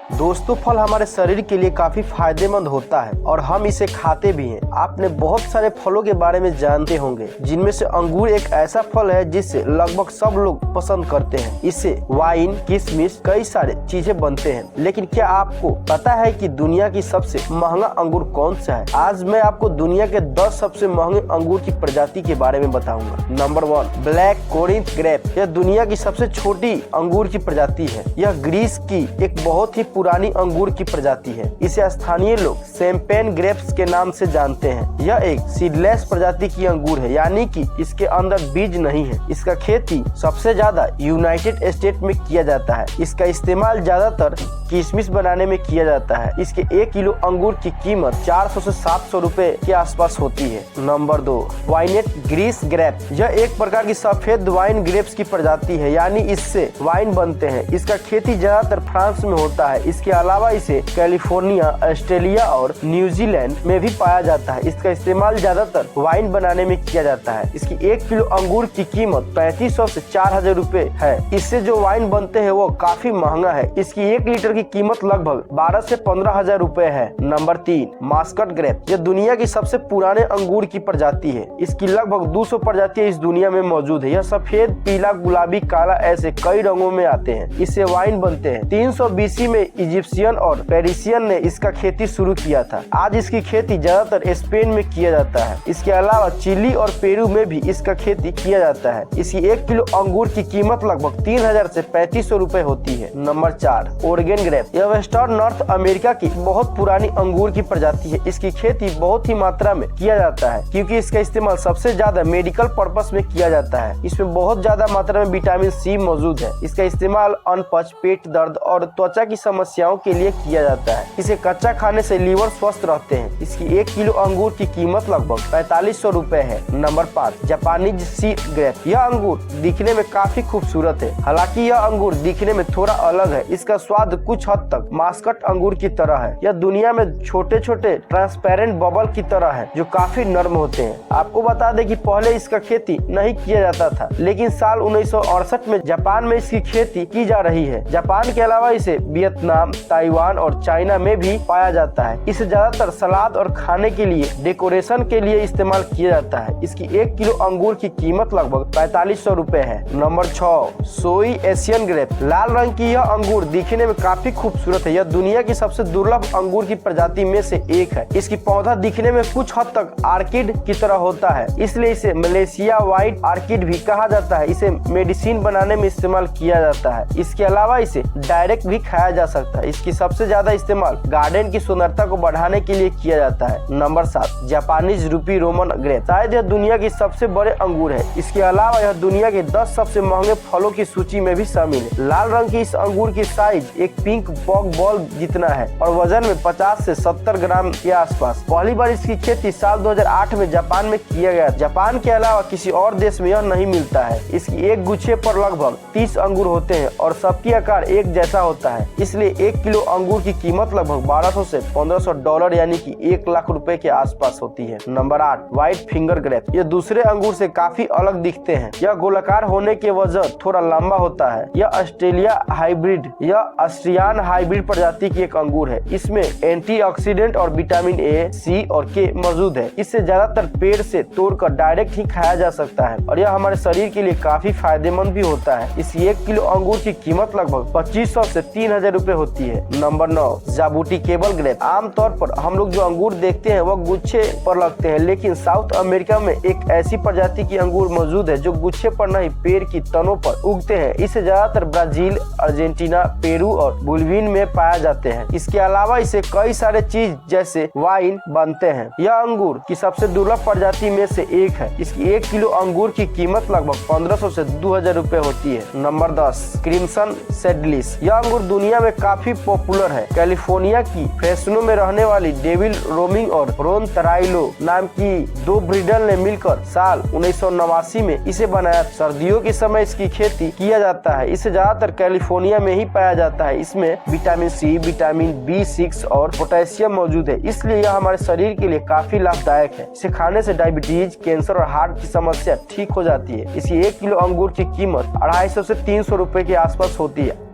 दोस्तों, फल हमारे शरीर के लिए काफी फायदेमंद होता है और हम इसे खाते भी हैं। आपने बहुत सारे फलों के बारे में जानते होंगे, जिनमें से अंगूर एक ऐसा फल है जिससे लगभग सब लोग पसंद करते हैं। इससे वाइन, किशमिश, कई सारे चीजें बनते हैं। लेकिन क्या आपको पता है कि दुनिया की सबसे महंगा अंगूर कौन सा है? आज मैं आपको दुनिया के 10 सबसे महंगे अंगूर की प्रजाति के बारे में बताऊंगा। Number 1, black Corinth grape. यह दुनिया की सबसे छोटी अंगूर की प्रजाति है। यह ग्रीस की एक बहुत ही पुरानी अंगूर की प्रजाति है। इसे स्थानीय लोग शैंपेन ग्रेप्स के नाम से जानते हैं। यह एक सीडलेस प्रजाति की अंगूर है, यानी कि इसके अंदर बीज नहीं है। इसका खेती सबसे ज्यादा यूनाइटेड स्टेट में किया जाता है। इसका इस्तेमाल ज्यादातर किशमिश बनाने में किया जाता है। इसके 1 किलो अंगूर की कीमत 400 से 700 रुपए के आसपास होती है। नंबर 2, वाइनेट ग्रीस ग्रेप। यह एक प्रकार की सफेद वाइन ग्रेप्स की प्रजाति है, यानी इससे वाइन बनते हैं। इसका खेती ज्यादातर फ्रांस में होता है। इसके अलावा इसे कैलिफोर्निया, ऑस्ट्रेलिया और न्यूजीलैंड में भी पाया जाता है। इसका इस्तेमाल ज्यादातर वाइन बनाने में किया जाता है। इसकी 1 किलो अंगूर की कीमत 3500 से 4000 रुपए है। इससे जो वाइन बनते हैं वो काफी महंगा है। इसकी 1 लीटर की कीमत लगभग 12 से 15,000 रुपए है। Number 3, muscat grape. यह दुनिया की सबसे पुराने अंगूर की प्रजाति है। इसकी लगभग 200 प्रजातियां इस दुनिया में मौजूद है। यह सफेद, पीला, गुलाबी, काला ऐसे कई रंगों में आते हैं। इससे वाइन बनते हैं। 300 BC में इजिप्शियन और पेरिसियन ने इसका खेती शुरू किया था। आज इसकी खेती ज्यादातर स्पेन में किया जाता है। इसके अलावा चिली और पेरू में भी इसका खेती किया जाता है। इसकी 1 किलो अंगूर की कीमत लगभग 3000 से 3500 रुपए होती है। Number 4, Oregon grape. यह वेस्टर्न नॉर्थ अमेरिका की बहुत पुरानी अंगूर की प्रजाति है। इसकी खेती बहुत ही मात्रा में किया जाता है, क्योंकि इसका इस्तेमाल सबसे ज्यादा मेडिकल पर्पस में किया जाता है। इसमें बहुत ज्यादा मात्रा में विटामिन सी मौजूद है। इसका इस्तेमाल अनपच, पेट दर्द और त्वचा की समस्याओं के लिए किया जाता है। इसे कच्चा खाने से लीवर स्वस्थ रहते हैं। इसकी 1 किलो अंगूर की कीमत लगभग 4500 रुपए है। Number 5, Japanese seed grape. यह अंगूर दिखने में काफी खूबसूरत है। हालांकि यह अंगूर दिखने में थोड़ा अलग है। इसका स्वाद कुछ हद तक मास्कट अंगूर की तरह है। यह दुनिया में छोटे छोटे ट्रांसपेरेंट बबल की तरह है, जो काफी नर्म होते हैं। आपको बता दें कि पहले इसका खेती नहीं किया जाता था, लेकिन साल 1968 में जापान में इसकी खेती की जा रही है। जापान के अलावा इसे वियतनाम, ताइवान और चाइना में भी पाया जाता है। इसे ज्यादातर सलाद और खाने के लिए, डेकोरेशन के लिए इस्तेमाल किया जाता है। इसकी 1 किलो अंगूर की कीमत लगभग 4500 रुपए है। नंबर 6, सोई एशियन ग्रेप। लाल रंग की यह अंगूर दिखने में काफी खूबसूरत है। यह दुनिया की सबसे दुर्लभ अंगूर की प्रजाति में से एक है। इसकी पौधा दिखने में कुछ हद तक आर्किड की तरह होता है, इसलिए इसे मलेशिया व्हाइट आर्किड भी कहा जाता है। इसे मेडिसिन बनाने में इस्तेमाल किया जाता है। इसके अलावा इसे डायरेक्ट भी खाया जा सकता है। इसकी सबसे ज्यादा इस्तेमाल गार्डन की सुंदरता को बढ़ाने के लिए किया जाता है। नंबर 7, जापानीज रूपी रोमन ग्रेप। शायद यह दुनिया की सबसे बड़े अंगूर है। इसके अलावा यह दुनिया के 10 सबसे महंगे फलों की सूची में भी शामिल है। लाल रंग की इस अंगूर की साइज एक पिंक पॉग बॉल जितना है और वजन में 50 से 70 ग्राम के आसपास। पहली बार इसकी खेती साल 2008 में जापान में किया गया। जापान के अलावा किसी और देश में यह नहीं मिलता है। इसकी एक गुच्छे पर लगभग 30 अंगूर होते हैं और सबकी आकार एक जैसा होता है। इसलिए 1 किलो अंगूर की कीमत लगभग 1200 से 1500 डॉलर यानी कि 1 लाख रुपए के आसपास होती है। Number 8, white finger grape. ये दूसरे अंगूर से काफी अलग दिखते हैं। यह गोलाकार होने के वजह थोड़ा लंबा होता है। यह ऑस्ट्रेलिया हाइब्रिड या ऑस्ट्रियन हाइब्रिड प्रजाति की एक अंगूर है। इसमें एंटीऑक्सीडेंट और विटामिन ए, सी और के मौजूद है। इससे ज्यादातर पेड़ से तोड़कर डायरेक्ट ही खाया जा सकता है और यह हमारे शरीर के लिए काफी फायदेमंद भी होता है। इस 1 किलो अंगूर की कीमत लगभग 2500 से 3000 रुपए होती है। नंबर 9, जाबूटी केबल ग्रेप। आमतौर पर हम लोग जो अंगूर देखते हैं वह गुच्छे पर लगते हैं, लेकिन साउथ अमेरिका में एक ऐसी प्रजाति की अंगूर मौजूद है जो गुच्छे पर नहीं, पेड़ की तनों पर उगते हैं। इसे ज्यादातर ब्राजील, अर्जेंटीना, पेरू और बोलिविया में पाया जाते हैं। इसके अलावा इसे कई सारे चीज जैसे वाइन बनते हैं। यह अंगूर की सबसे दुर्लभ प्रजाति में से एक है। इसकी 1 किलो अंगूर की कीमत लगभग 1500 से 2000 रुपए होती है। Number 10, crimson seedless. यह अंगूर दुनिया में काफी पॉपुलर है। कैलिफोर्निया की फ्रेस्नो में रहने वाली डेविल रोमिंग और रोन तराइलो नाम की 2 ब्रीडर ने मिलकर साल 1989 में इसे बनाया। सर्दियों के समय इसकी खेती किया जाता है। इसे ज्यादातर कैलिफोर्निया में ही पाया जाता है। इसमें विटामिन सी, विटामिन B6 और पोटेशियम मौजूद है, इसलिए यह हमारे शरीर के लिए काफी लाभदायक है। इसे खाने से डायबिटीज, कैंसर और हार्ट की समस्या ठीक हो जाती है। इसकी 1 किलो अंगूर की कीमत 250 से 300 रुपए के आसपास होती है।